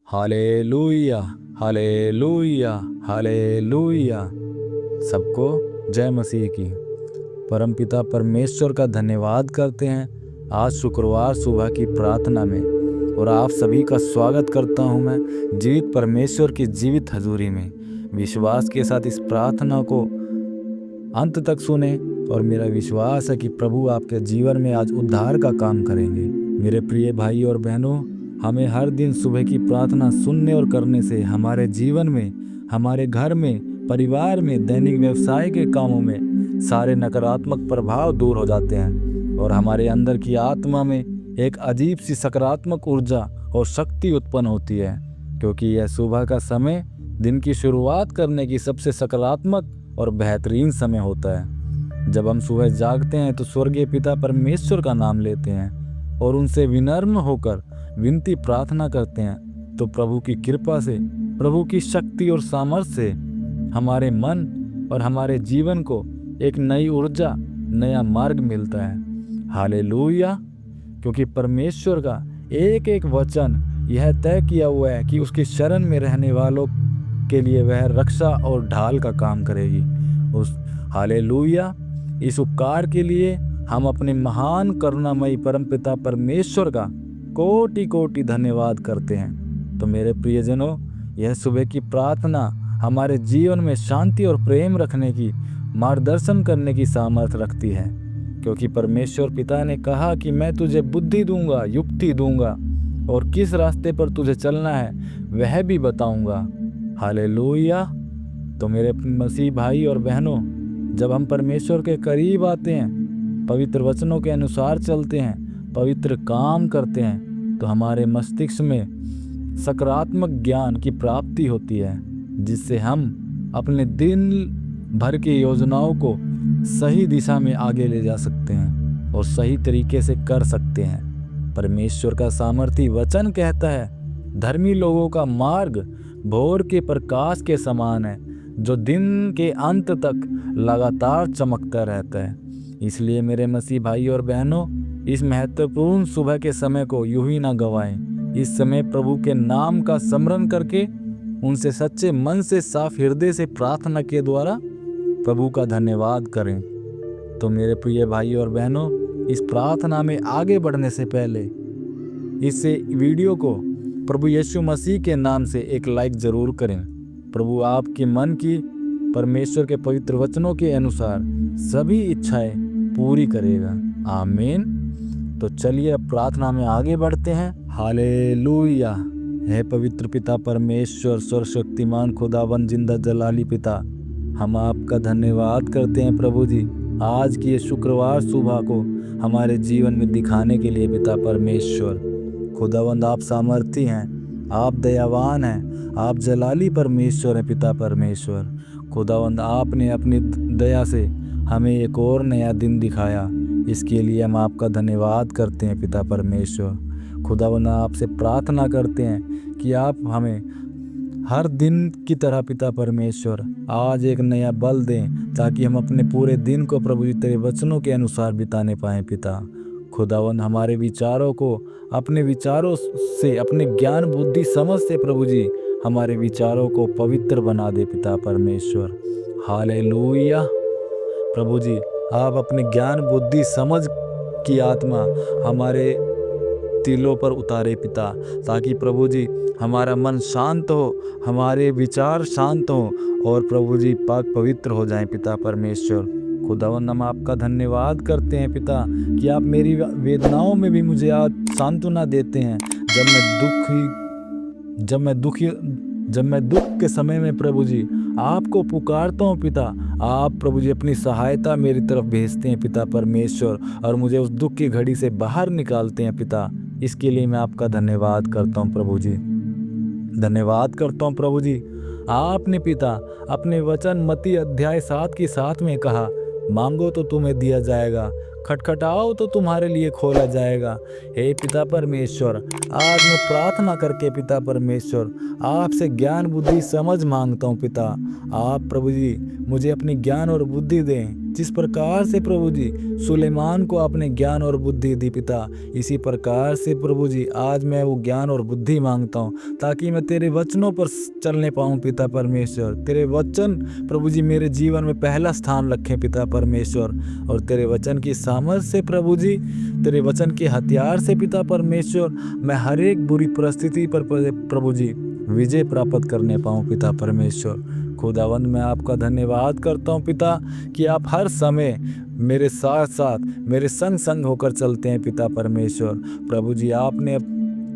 Hallelujah, hallelujah, hallelujah. सबको जय मसीह की। परमपिता परमेश्वर का धन्यवाद करते हैं आज शुक्रवार सुबह की प्रार्थना में, और आप सभी का स्वागत करता हूं मैं जीवित परमेश्वर की जीवित हजूरी में। विश्वास के साथ इस प्रार्थना को अंत तक सुने, और मेरा विश्वास है कि प्रभु आपके जीवन में आज उद्धार का काम करेंगे। मेरे प्रिय भाई और बहनों, हमें हर दिन सुबह की प्रार्थना सुनने और करने से हमारे जीवन में, हमारे घर में, परिवार में, दैनिक व्यवसाय के कामों में सारे नकारात्मक प्रभाव दूर हो जाते हैं, और हमारे अंदर की आत्मा में एक अजीब सी सकारात्मक ऊर्जा और शक्ति उत्पन्न होती है, क्योंकि यह सुबह का समय दिन की शुरुआत करने की सबसे सकारात्मक और बेहतरीन समय होता है। जब हम सुबह जागते हैं तो स्वर्गीय पिता परमेश्वर का नाम लेते हैं और उनसे विनम्र होकर विनती प्रार्थना करते हैं, तो प्रभु की कृपा से, प्रभु की शक्ति और सामर्थ्य से हमारे मन और हमारे जीवन को एक नई ऊर्जा, नया मार्ग मिलता है। हालेलुया। क्योंकि परमेश्वर का एक एक वचन यह तय किया हुआ है कि उसकी शरण में रहने वालों के लिए वह रक्षा और ढाल का काम करेगी। उस हालेलुया, इस उपकार के लिए हम अपने महान करुणामयी परमपिता परमेश्वर का कोटि कोटि धन्यवाद करते हैं। तो मेरे प्रियजनों, यह सुबह की प्रार्थना हमारे जीवन में शांति और प्रेम रखने की, मार्गदर्शन करने की सामर्थ्य रखती है, क्योंकि परमेश्वर पिता ने कहा कि मैं तुझे बुद्धि दूंगा, युक्ति दूंगा, और किस रास्ते पर तुझे चलना है वह भी बताऊंगा। हालेलुया। तो मेरे मसीह भाई और बहनों, जब हम परमेश्वर के करीब आते हैं, पवित्र वचनों के अनुसार चलते हैं, पवित्र काम करते हैं, तो हमारे मस्तिष्क में सकारात्मक ज्ञान की प्राप्ति होती है, जिससे हम अपने दिन भर की योजनाओं को सही दिशा में आगे ले जा सकते हैं और सही तरीके से कर सकते हैं। परमेश्वर का सामर्थी वचन कहता है, धर्मी लोगों का मार्ग भोर के प्रकाश के समान है, जो दिन के अंत तक लगातार चमकता रहता है। इसलिए मेरे मसीह भाई और बहनों, इस महत्वपूर्ण सुबह के समय को यूं ही ना गंवाएं। इस समय प्रभु के नाम का स्मरण करके उनसे सच्चे मन से, साफ हृदय से प्रार्थना के द्वारा प्रभु का धन्यवाद करें। तो मेरे प्रिय भाई और बहनों, इस प्रार्थना में आगे बढ़ने से पहले इस वीडियो को प्रभु यीशु मसीह के नाम से एक लाइक जरूर करें। प्रभु आपके मन की परमेश्वर के पवित्र वचनों के अनुसार सभी इच्छाएं पूरी करेगा। आमीन। तो चलिए अब प्रार्थना में आगे बढ़ते हैं। हालेलुया। हे पवित्र पिता परमेश्वर, सर्वशक्तिमान खुदावंद, जिंदा जलाली पिता, हम आपका धन्यवाद करते हैं प्रभु जी, आज की ये शुक्रवार सुबह को हमारे जीवन में दिखाने के लिए। पिता परमेश्वर खुदावंद, आप सामर्थी हैं, आप दयावान हैं, आप जलाली परमेश्वर हैं। पिता परमेश्वर खुदावंद, आपने अपनी दया से हमें एक और नया दिन दिखाया, इसके लिए हम आपका धन्यवाद करते हैं। पिता परमेश्वर खुदावंद, आपसे प्रार्थना करते हैं कि आप हमें हर दिन की तरह पिता परमेश्वर आज एक नया बल दें, ताकि हम अपने पूरे दिन को प्रभु जी तेरे वचनों के अनुसार बिताने पाएं। पिता खुदावंद, हमारे विचारों को अपने विचारों से, अपने ज्ञान बुद्धि समझ से प्रभु जी हमारे विचारों को पवित्र बना दे। पिता परमेश्वर हालेलुया। प्रभु जी, आप अपने ज्ञान बुद्धि समझ की आत्मा हमारे दिलों पर उतारे पिता, ताकि प्रभु जी हमारा मन शांत हो, हमारे विचार शांत हो, और प्रभु जी पाक पवित्र हो जाएं। पिता परमेश्वर खुदावंद, हम आपका धन्यवाद करते हैं पिता कि आप मेरी वेदनाओं में भी मुझे आज सांत्वना देते हैं। जब मैं दुख के समय में प्रभु जी आपको पुकारता हूँ पिता, आप प्रभु जी अपनी सहायता मेरी तरफ भेजते हैं पिता परमेश्वर, और मुझे उस दुख की घड़ी से बाहर निकालते हैं पिता। इसके लिए मैं आपका धन्यवाद करता हूँ प्रभु जी, धन्यवाद करता हूँ प्रभु जी। आपने पिता अपने वचन मत्ती अध्याय 7 की 7 में कहा, मांगो तो तुम्हें दिया जाएगा, खटखटाओ तो तुम्हारे लिए खोला जाएगा। हे पिता परमेश्वर, आज मैं प्रार्थना करके पिता परमेश्वर आपसे ज्ञान बुद्धि समझ मांगता हूँ पिता। आप प्रभु जी मुझे अपनी ज्ञान और बुद्धि दें। जिस प्रकार से प्रभु जी सुलेमान को आपने ज्ञान और बुद्धि दी पिता, इसी प्रकार से प्रभु जी आज मैं वो ज्ञान और बुद्धि मांगता हूँ ताकि मैं तेरे वचनों पर चलने पाऊँ पिता परमेश्वर। तेरे वचन प्रभु जी मेरे जीवन में पहला स्थान रखें पिता परमेश्वर, और तेरे वचन की सामर्थ्य से प्रभु जी, तेरे वचन के हथियार से पिता परमेश्वर मैं हर एक बुरी परिस्थिति पर प्रभु जी विजय प्राप्त करने पाऊँ पिता परमेश्वर। खुदावंद मैं आपका धन्यवाद करता हूँ पिता कि आप हर समय मेरे साथ साथ मेरे संग संग होकर चलते हैं पिता परमेश्वर। प्रभु जी आपने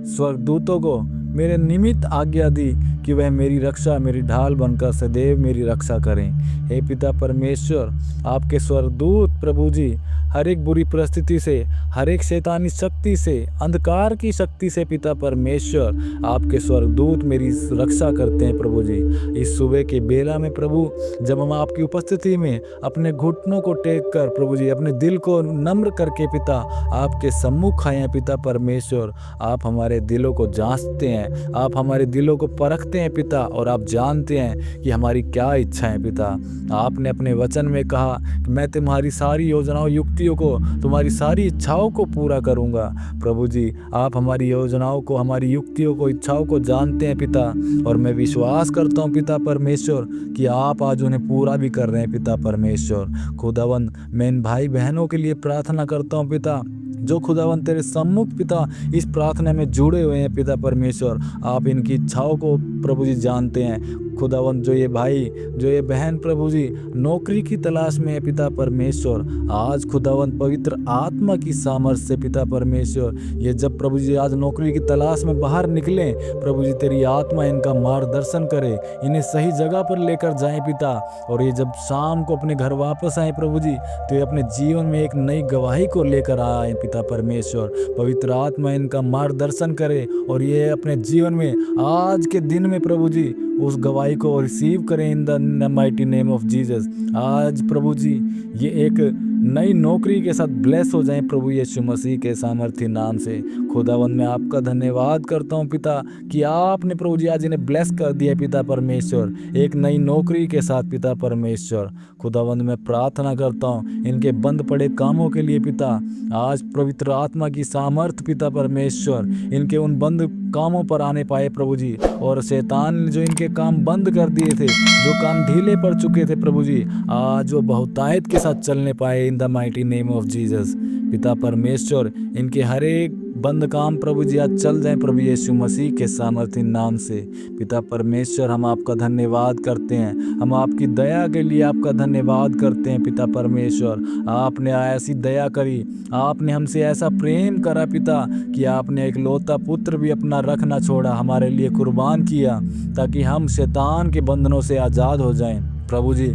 स्वर्गदूतों को मेरे निमित्त आज्ञा दी कि वह मेरी रक्षा, मेरी ढाल बनकर सदैव मेरी रक्षा करें। हे पिता परमेश्वर, आपके स्वर्गदूत प्रभु जी हर एक बुरी परिस्थिति से, हर एक शैतानी शक्ति से, अंधकार की शक्ति से पिता परमेश्वर आपके स्वर्गदूत मेरी रक्षा करते हैं प्रभु जी। इस सुबह के बेला में प्रभु जब हम आपकी उपस्थिति में अपने घुटनों को टेक कर प्रभु जी अपने दिल को नम्र करके पिता आपके सम्मुख आए हैं पिता परमेश्वर, आप हमारे दिलों को जांचते हैं, आप हमारे दिलों को परखते हैं पिता, और आप जानते हैं कि हमारी क्या इच्छा है पिता। आपने अपने वचन में कहा कि मैं तुम्हारी सारी योजनाओं युक्तियों को, तुम्हारी सारी इच्छाओं को पूरा करूंगा। प्रभु जी आप हमारी योजनाओं को, हमारी युक्तियों को, इच्छाओं को जानते हैं पिता, और मैं विश्वास करता हूँ पिता परमेश्वर कि आप आज उन्हें पूरा भी कर रहे हैं पिता परमेश्वर। खुदावंद मैं इन भाई बहनों के लिए प्रार्थना करता हूँ पिता जो खुदावंद तेरे सम्मुख पिता इस प्रार्थना में जुड़े हुए हैं पिता परमेश्वर। आप इनकी इच्छाओं को प्रभु जी जानते हैं खुदावंद। जो ये भाई, जो ये बहन प्रभु जी नौकरी की तलाश में है पिता परमेश्वर, आज खुदावंद पवित्र आत्मा की सामर्थ्य से पिता परमेश्वर ये जब प्रभु जी आज नौकरी की तलाश में बाहर निकले, प्रभु जी तेरी आत्मा इनका मार्गदर्शन करे, इन्हें सही जगह पर लेकर जाए पिता। और ये जब शाम को अपने घर वापस आए प्रभु जी, तो ये अपने जीवन में एक नई गवाही को लेकर आए पिता परमेश्वर। पवित्र आत्मा इनका मार्गदर्शन करे और ये अपने जीवन में आज के दिन में प्रभु जी उस गवाही को रिसीव करें in the mighty name of Jesus. आज प्रभु जी ये एक नई नौकरी के साथ ब्लेस हो जाएं प्रभु यीशु मसीह के सामर्थ्य नाम से। खुदावंद मैं आपका धन्यवाद करता हूं पिता कि आपने प्रभु जी आज इन्हें ब्लेस कर दिया पिता परमेश्वर एक नई नौकरी के साथ पिता परमेश्वर। खुदावंद मैं प्रार्थना करता हूं इनके बंद पड़े कामों के लिए पिता, आज पवित्र आत्मा की सामर्थ्य पिता परमेश्वर इनके उन बंद कामों पर आने पाए प्रभु जी, और शैतान ने जो इनके काम बंद कर दिए थे, जो काम ढीले पड़ चुके थे प्रभु जी, आज वो बहुतायत के साथ चलने पाए in the mighty name of Jesus. पिता परमेश्वर इनके हर एक बंद काम प्रभु जी आज चल जाए प्रभु यीशु मसीह के सामर्थ्य नाम से। पिता परमेश्वर हम आपका धन्यवाद करते हैं, हम आपकी दया के लिए आपका धन्यवाद करते हैं पिता परमेश्वर। आपने ऐसी दया करी, आपने हमसे ऐसा प्रेम करा पिता कि आपने एक लौता पुत्र भी अपना रख ना छोड़ा, हमारे लिए कुर्बान किया ताकि हम शैतान के बंधनों से आज़ाद हो जाएं। प्रभु जी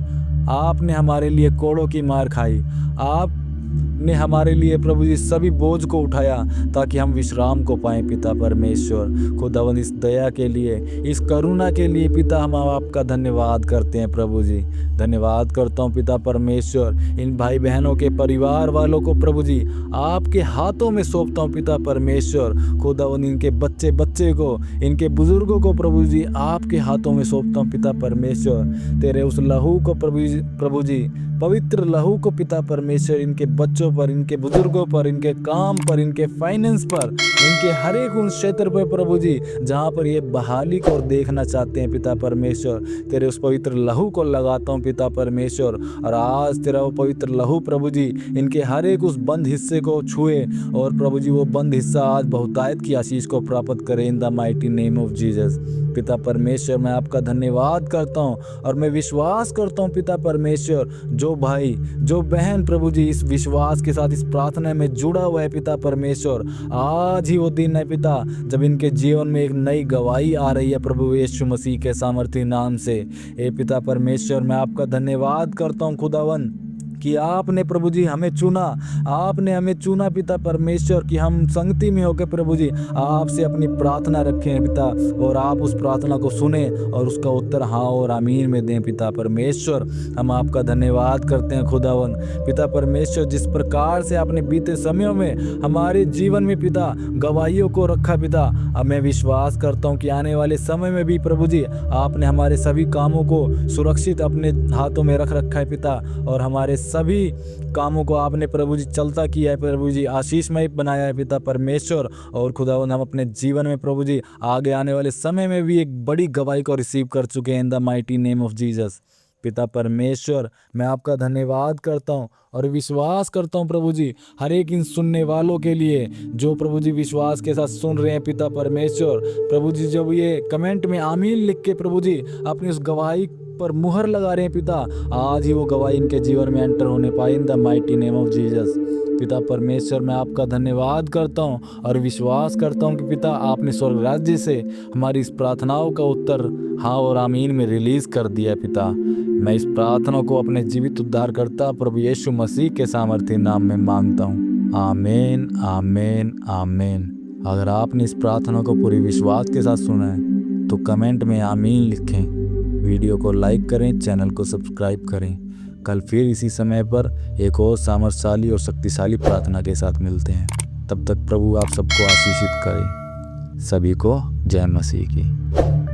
आपने हमारे लिए कोड़ों की मार खाई, आपने हमारे लिए प्रभु जी सभी बोझ को उठाया ताकि हम विश्राम को पाएं पिता परमेश्वर। खुदावंद इस दया के लिए, इस करुणा के लिए पिता हम आपका धन्यवाद करते हैं प्रभु जी। धन्यवाद करता हूं पिता परमेश्वर इन भाई बहनों के परिवार वालों को प्रभु जी आपके हाथों में सौंपता हूं पिता परमेश्वर। खुदावंद इनके बच्चे बच्चे को, इनके बुजुर्गों को प्रभु जी आपके हाथों में सौंपता हूं पिता परमेश्वर। तेरे उस लहू को प्रभु जी पवित्र लहू को पिता परमेश्वर इनके बच्चों पर, इनके बुजुर्गों पर, इनके काम पर, इनके फाइनेंस पर, इनके हर एक उन क्षेत्र पर प्रभु जी जहाँ पर ये बहाली को देखना चाहते हैं पिता परमेश्वर, तेरे उस पवित्र लहू को लगाता हूँ पिता परमेश्वर। और आज तेरा वो पवित्र लहू प्रभु जी इनके हर एक उस बंद हिस्से को छुए और प्रभु जी वो बंद हिस्सा आज बहुतायत की आशीष को प्राप्त करे in the mighty name of Jesus. पिता परमेश्वर मैं आपका धन्यवाद करता हूँ और मैं विश्वास करता हूँ पिता परमेश्वर जो भाई, जो बहन प्रभु जी इस विश्वास के साथ इस प्रार्थना में जुड़ा हुआ है पिता परमेश्वर, आज ही वो दिन है पिता जब इनके जीवन में एक नई गवाही आ रही है प्रभु यीशु मसीह के सामर्थ्य नाम से। ए पिता परमेश्वर मैं आपका धन्यवाद करता हूँ खुदावन कि आपने प्रभु जी हमें चुना, आपने हमें चुना पिता परमेश्वर कि हम संगति में होकर प्रभु जी आपसे अपनी प्रार्थना रखें पिता, और आप उस प्रार्थना को सुने और उसका उत्तर हाँ और आमीन में दें पिता परमेश्वर। हम आपका धन्यवाद करते हैं खुदावन पिता परमेश्वर, जिस प्रकार से आपने बीते समयों में हमारे जीवन में पिता गवाहियों को रखा पिता। अब मैं विश्वास करता हूँ कि आने वाले समय में भी प्रभु जी आपने हमारे सभी कामों को सुरक्षित अपने हाथों में रख रखा है पिता, और हमारे सभी कामों को आपने प्रभु जी चलता किया है प्रभु जी, आशीषमय बनाया है पिता परमेश्वर। और खुदावंद हम अपने जीवन में प्रभु जी आगे आने वाले समय में भी एक बड़ी गवाही को रिसीव कर चुके हैं in the mighty name of Jesus पिता परमेश्वर। मैं आपका धन्यवाद करता हूँ और विश्वास करता हूँ प्रभु जी हर एक इन सुनने वालों के लिए जो प्रभु जी विश्वास के साथ सुन रहे हैं पिता परमेश्वर। प्रभु जी जब ये कमेंट में आमीन लिख के प्रभु जी अपनी उस गवाही पर मुहर लगा रहे हैं पिता, आज ही वो गवाही इनके जीवन में एंटर होने पाए in the mighty name of Jesus पिता परमेश्वर। मैं आपका धन्यवाद करता हूँ और विश्वास करता हूँ कि पिता आपने स्वर्ग राज्य से हमारी इस प्रार्थनाओं का उत्तर हाँ और आमीन में रिलीज कर दिया है पिता। मैं इस प्रार्थना को अपने जीवित उद्धारकर्ता प्रभु यीशु मसीह के सामर्थ्य नाम में मांगता हूँ, आमीन आमीन आमीन। अगर आपने इस प्रार्थना को पूरी विश्वास के साथ सुना है तो कमेंट में आमीन लिखें, वीडियो को लाइक करें, चैनल को सब्सक्राइब करें। कल फिर इसी समय पर एक और सामर्थशाली और शक्तिशाली प्रार्थना के साथ मिलते हैं। तब तक प्रभु आप सबको आशीषित करें। सभी को जय मसीह की।